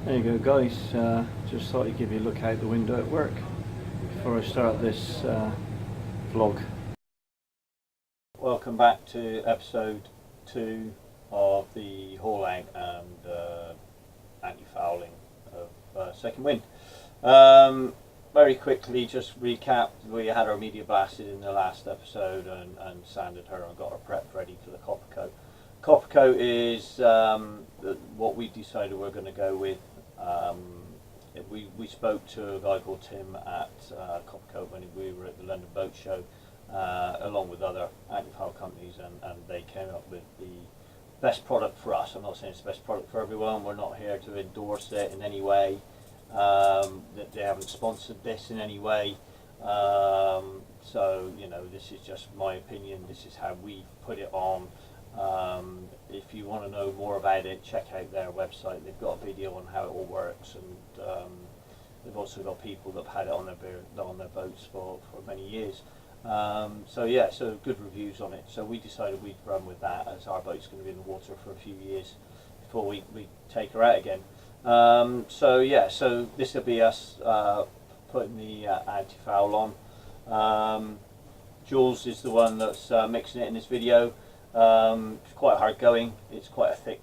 There you go, guys. Just thought I'd give you a look out the window at work before I start this vlog. Welcome back to episode 2 of the haul out and anti-fouling of Second Wind. Very quickly, just recap, we had our media blasted in the last episode and sanded her and got her prepped ready for the Coppercoat. Coppercoat is what we decided we're going to go with. We spoke to a guy called Tim at Coppercoat when we were at the London Boat Show, along with other anti-foul companies, and they came up with the best product for us. I'm not saying it's the best product for everyone. We're not here to endorse it in any way. They haven't sponsored this in any way. So, you know, this is just my opinion. This is how we put it on. If you want to know more about it, check out their website. They've got a video on how it all works, and they've also got people that have had it on their boats for many years. So yeah, so good reviews on it. So we decided we'd run with that, as our boat's going to be in the water for a few years before we take her out again. So yeah, so this will be us putting the anti-foul on. Jules is the one that's mixing it in this video. It's quite hard going. It's quite a thick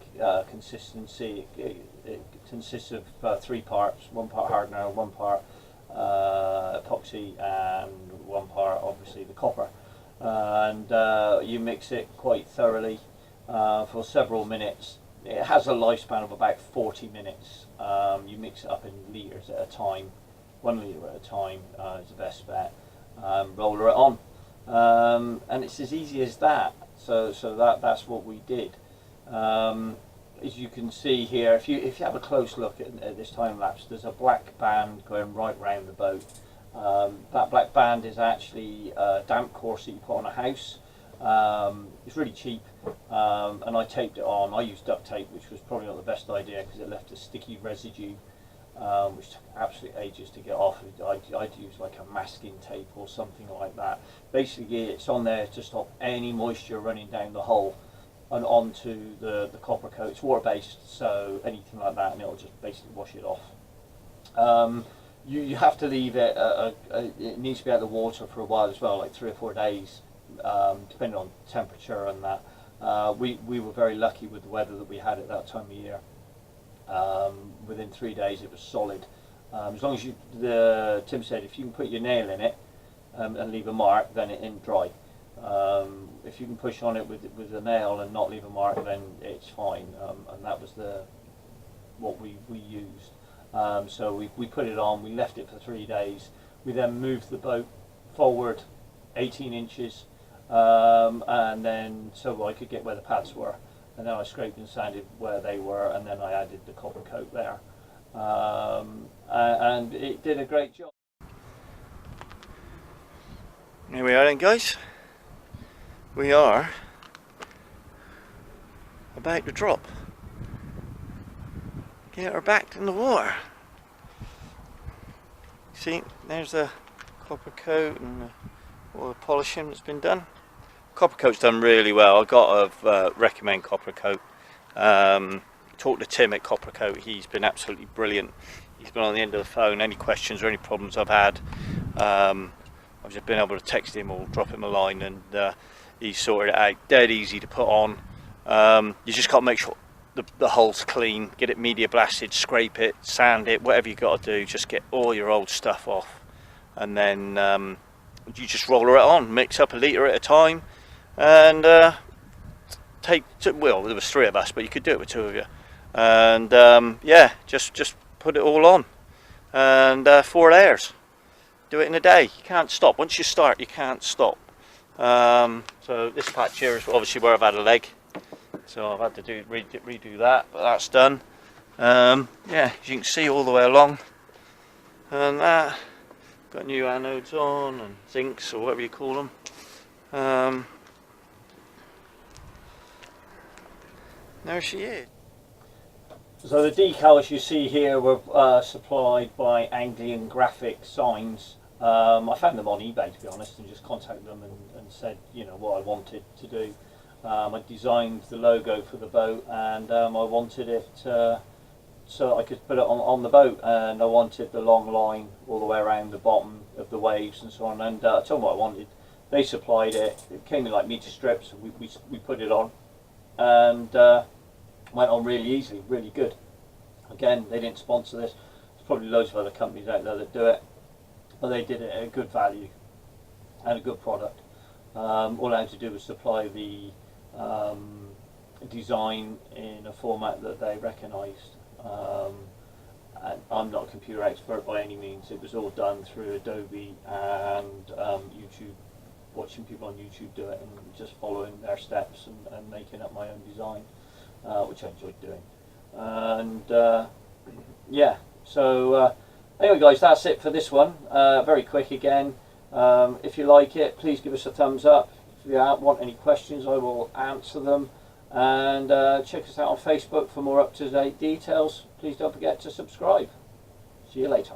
consistency. It consists of 3 parts: 1 part hardener, 1 part epoxy, and 1 part obviously the copper. And you mix it quite thoroughly for several minutes. It has a lifespan of about 40 minutes. You mix it up in litres at a time, 1 litre at a time is the best bet. Roller it on, and it's as easy as that. So that's what we did. As you can see here, if you have a close look at this time lapse, there's a black band going right round the boat. That black band is actually a damp course that you put on a house. It's really cheap, and I taped it on. I used duct tape, which was probably not the best idea because it left a sticky residue, which took absolute ages to get off. I'd use like a masking tape or something like that. Basically, it's on there to stop any moisture running down the hull and onto the Coppercoat. It's water based, so anything like that, and it'll just basically wash it off. You have to leave it. It needs to be out of the water for a while as well, like 3 or 4 days, depending on temperature and that. We were very lucky with the weather that we had at that time of year. Within 3 days it was solid. As long as Tim said, if you can put your nail in it and leave a mark, then it ain't dry. If you can push on it with a nail and not leave a mark, then it's fine. And that was what we used. So we put it on, we left it for 3 days. We then moved the boat forward 18 inches, and then so I could get where the pads were. And then I scraped and sanded where they were, and then I added the Coppercoat there. And it did a great job. Here we are then, guys. We are about to drop. Get her back in the water. See, there's the Coppercoat and all the polishing that's been done. Coppercoat's done really well. I've got to recommend Coppercoat. Talked to Tim at Coppercoat. He's been absolutely brilliant. He's been on the end of the phone. Any questions or any problems I've had, I've just been able to text him or drop him a line, and he's sorted it out. Dead easy to put on. You just got to make sure the hull's clean. Get it media blasted, scrape it, sand it, whatever you got to do. Just get all your old stuff off, and then you just roller it on. Mix up a litre at a time. And well, there was 3 of us, but you could do it with 2 of you. And yeah, just put it all on, and 4 layers. Do it in a day. You can't stop. Once you start, you can't stop. So this patch here is obviously where I've had a leg, so I've had to redo that, but that's done. Yeah, as you can see all the way along, and got new anodes on and zincs or whatever you call them. There she is. So the decals you see here were supplied by Anglian Graphic Signs. I found them on eBay, to be honest, and just contacted them and said, you know, what I wanted to do. I designed the logo for the boat, and I wanted it so I could put it on the boat, and I wanted the long line all the way around the bottom of the waves and so on. And I told them what I wanted. They supplied it. It came in like meter strips. We put it on, and went on really easily, really good. Again, they didn't sponsor this. There's probably loads of other companies out there that do it, but they did it at a good value and a good product. All I had to do was supply the design in a format that they recognised. And I'm not a computer expert by any means. It was all done through Adobe and YouTube, watching people on YouTube do it and just following their steps and making up my own design, which I enjoyed doing. And yeah, so anyway guys, that's it for this one. Very quick again. If you like it, please give us a thumbs up. If you want any questions, I will answer them. And check us out on Facebook for more up-to-date details. Please don't forget to subscribe. See you later.